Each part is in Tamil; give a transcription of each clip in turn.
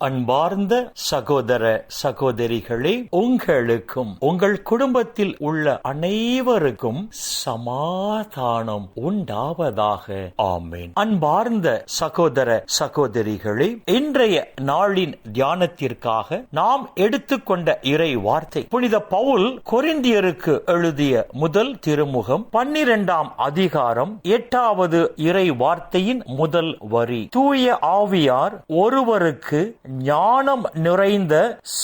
அன்பார்ந்த சகோதர சகோதரிகளே, உங்களுக்கும் உங்கள் குடும்பத்தில் உள்ள அனைவருக்கும் சமாதானம் உண்டாவதாக. ஆமென். அன்பார்ந்த சகோதர சகோதரிகளே, இன்றைய நாளின் தியானத்திற்காக நாம் எடுத்துக்கொண்ட இறை வார்த்தை புனித பவுல் கொரிந்தியருக்கு எழுதிய முதல் திருமுகம் 12ஆம் அதிகாரம் 8வது இறை வார்த்தையின் முதல் வரி. தூய ஆவியார் ஒருவருக்கு ஞானம் நிறைந்த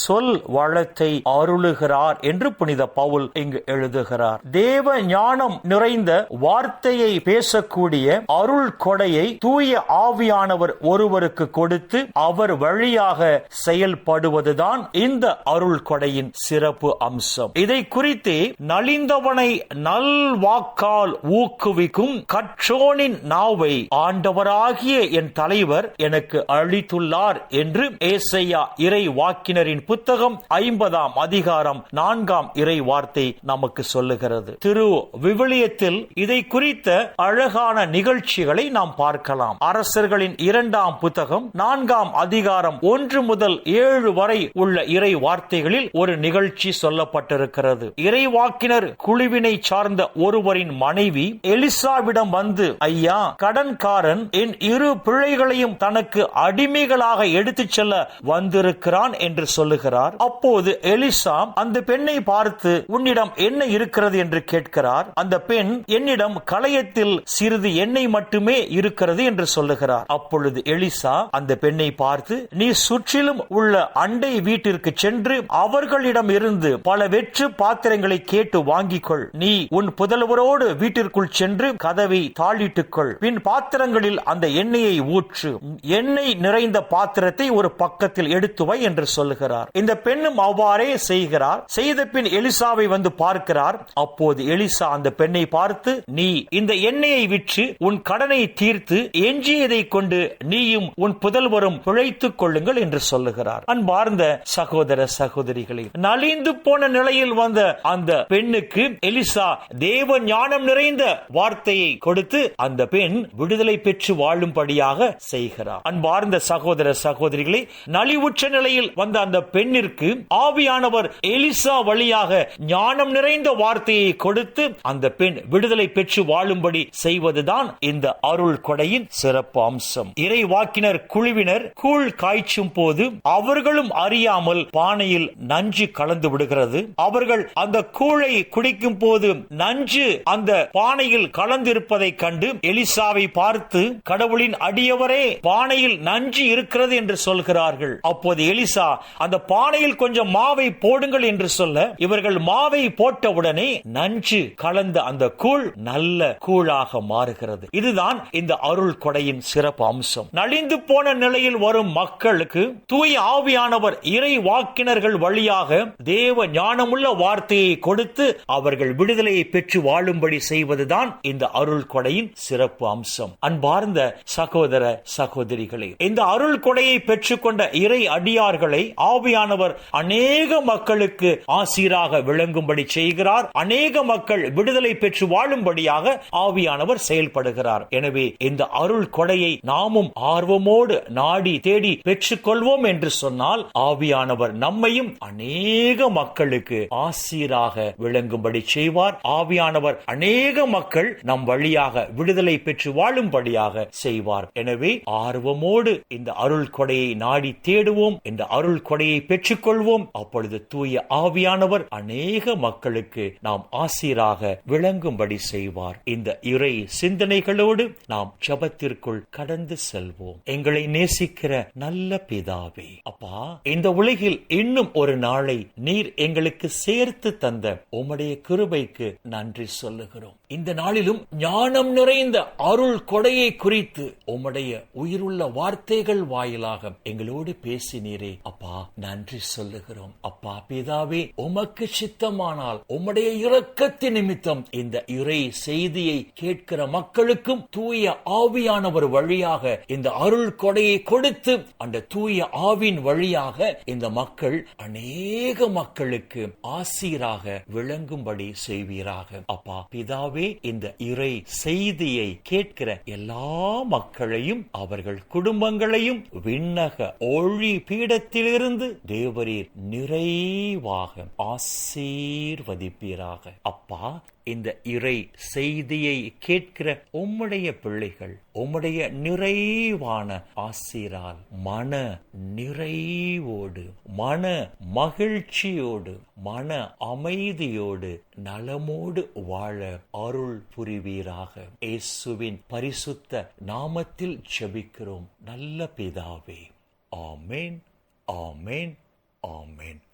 சொல் வளத்தை அருளுகிறார் என்று புனித பவுல் இங்கு எழுதுகிறார். தேவ ஞானம் நிறைந்த வார்த்தையை பேசக்கூடிய அருள் கொடையை தூய ஆவியானவர் ஒருவருக்கு கொடுத்து அவர் வழியாக செயல்படுவதுதான் இந்த அருள் கொடையின் சிறப்பு அம்சம். இதை குறித்து நலிந்தவனை நல்வாக்கால் ஊக்குவிக்கும் கற்றோனின் நாவை ஆண்டவராகிய என் தலைவர் எனக்கு அளித்துள்ளார் என்று ஏசாயா இறை வாக்கினரின் புத்தகம் 50ஆம் அதிகாரம் 4ஆம் இறை வார்த்தை நமக்கு சொல்லுகிறது. திரு விவிலியத்தில் இதை குறித்த அழகான நிகழ்ச்சிகளை நாம் பார்க்கலாம். அரசர்களின் 2ஆம் புத்தகம் 4ஆம் அதிகாரம் 1 முதல் 7 வரை உள்ள இறை வார்த்தைகளில் ஒரு நிகழ்ச்சி சொல்லப்பட்டிருக்கிறது. இறை வாக்கினர் குழுவினை சார்ந்த ஒருவரின் மனைவி எலிசாவிடம் வந்து, ஐயா, கடன்காரன் என் 2 பிள்ளைகளையும் தனக்கு அடிமைகளாக எடுத்துச் செல்ல வந்திருக்கிறான் என்று சொல்லுகிறார். அப்போது எலிசா அந்த பெண்ணை பார்த்து, உன்னிடம் என்ன இருக்கிறது என்று கேட்கிறார். அந்த பெண், என்னிடம் கலயத்தில் சிறிது எண்ணெய் மட்டுமே இருக்கிறது என்று சொல்லுகிறார். அப்பொழுது எலிசா அந்த பெண்ணை பார்த்து, நீ சுற்றிலும் உள்ள அண்டை வீட்டிற்கு சென்று அவர்களிடம் இருந்து பல வெற்று பாத்திரங்களை கேட்டு வாங்கிக் கொள். நீ உன் புதல்வரோடு வீட்டிற்குள் சென்று கதவை தாளிட்டுக்கொள். பின் பாத்திரங்களில் அந்த எண்ணெயை ஊற்று. எண்ணெய் நிறைந்த பாத்திரத்தை ஒரு பக்கத்தில் எடுத்து வை என்று சொல்லுகிறார். இந்த பெண்ணும் அவ்வாறே செய்கிறார். செய்த பின் எலிசாவை வந்து பார்க்கிறார். அப்போது எலிசா அந்த பெண்ணை பார்த்து, நீ இந்த எண்ணெயை விற்று உன் கடனை தீர்த்து எஞ்சியதை கொண்டு நீயும் உன் புதல்வரும் பிழைத்துக் கொள்ளுங்கள் என்று சொல்லுகிறார். அன்பார்ந்த சகோதர சகோதரிகளே, நலிந்து போன நிலையில் வந்த அந்த பெண்ணுக்கு எலிசா தேவ ஞானம் நிறைந்த வார்த்தையை கொடுத்து அந்த பெண் விடுதலை பெற்று வாழும்படியாக செய்கிறார். அன்பார்ந்த சகோதர சகோதரிகளே, நலிவுற்ற நிலையில் வந்த அந்த பெண்ணிற்கு ஆவியானவர் எலிசா வழியாக ஞானம் நிறைந்த வார்த்தையை கொடுத்து அந்த பெண் விடுதலை பெற்று வாழும்படி செய்வதுதான் இந்த அருள் கொடையின் சிறப்பு அம்சம். இறை வாக்கினர் குழுவினர் கூழ் காய்ச்சும் போது அவர்களும் அறியாமல் பானையில் நஞ்சு கலந்து விடுகிறது. அவர்கள் அந்த கூழை குடிக்கும் போது நஞ்சு அந்த பானையில் கலந்திருப்பதை கண்டு எலிசாவை பார்த்து, கடவுளின் அடியவரே, பானையில் நஞ்சு இருக்கிறது என்று சொல்கிறார்கள். அப்போது எலிசா, அந்த பானையில் கொஞ்சம் மாவை போடுங்கள் என்று சொல்ல, இவர்கள் மாவை போட்டவுடனே நஞ்சு கலந்த அந்த கூழ் நல்ல கூழாக மாறுகிறது. இதுதான் இந்த அருள் கொடையின் சிறப்பு அம்சம். நலிந்து போன நிலையில் வரும் மக்களுக்கு தூய ஆவியானவர் இறை வாக்கினர்கள் வழியாக தேவ ஞானமுள்ள வார்த்தையை கொடுத்து அவர்கள் விடுதலையை பெற்று வாழும்படி செய்வதுதான் இந்த அருள் கொடையின் சிறப்பு அம்சம். அன்பார்ந்த சகோதர சகோதரிகளே, இந்த அருள் கொடையை பெற்றுக்கொண்ட இறை அடியார்களை ஆவியானவர் அநேக மக்களுக்கு ஆசீராக விளங்கும்படி செய்கிறார். அநேக மக்கள் விடுதலை பெற்று வாழும்படியாக ஆவியானவர் செயல்படுகிறார். எனவே இந்த அருள் கொடையை நாமும் ஆர்வமோடு நாடி தேடி பெற்றுக்கொள்வோம் என்று சொன்னால் ஆவியானவர் நம்மையும் அநேக மக்களுக்கு ஆசீராக விளங்கும்படி செய்வார். ஆவியானவர் அநேக மக்கள் நம் வழியாக விடுதலை பெற்று வாழும்படியாக செய்வார். எனவே ஆர்வமோடு இந்த அருள் கொடையை நாடி தேடுவோம், இந்த அருள் கொடையை பெற்றுக்கொள்வோம். அப்பொழுது தூய ஆவியானவர் அநேக மக்களுக்கு நாம் ஆசீராக விளங்கும்படி செய்வார். இந்த இறை சிந்தனைகளோடு நாம் ஜெபத்திற்குள் கடந்து செல்வோம். எங்களை நேசிக்கிற நல்ல பிதாவே, அப்பா, இந்த உலகில் இன்னும் ஒரு நாளை நீர் எங்களுக்கு சேர்த்து தந்த உம்முடைய கிருபைக்கு நன்றி சொல்லுகிறோம். இந்த நாளிலும் ஞானம் நிறைந்த அருள் கொடையை குறித்து உம்முடைய உயிருள்ள வார்த்தைகள் வாயிலாக எங்களோடு பேசினீரே, அப்பா, நன்றி சொல்லுகிறோம். அப்பா பிதாவே, உமக்கு சித்தமானால் உம்முடைய இரக்கத்தின் நிமித்தம் இந்த இறை செய்தியை கேட்கிற மக்களுக்கும் தூய ஆவியானவர் வழியாக இந்த அருள் கொடையை கொடுத்து அந்த தூய ஆவின் வழியாக இந்த மக்கள் அநேக மக்களுக்கு ஆசீராக விளங்கும்படி செய்வீராக. அப்பா பிதாவே, இந்த இறை செய்தியை கேட்கிற எல்லா மக்களையும் அவர்கள் குடும்பங்களையும் விண்ணக ஒளி பீடத்திலிருந்து தேவரீர் நிறைவாக ஆசீர்வதிப்பீராக. அப்பா, இந்த இறை செய்தியை கேட்கிற உம்முடைய பிள்ளைகள் உம்முடைய நிறைவான ஆசீரால் மன நிறைவோடு, மன மகிழ்ச்சியோடு, மன அமைதியோடு, நலமோடு வாழ அருள் புரிவீராக. இயேசுவின் பரிசுத்த நாமத்தில் ஜெபிக்கிறோம் நல்ல பிதாவே. ஆமேன், ஆமேன், ஆமேன்.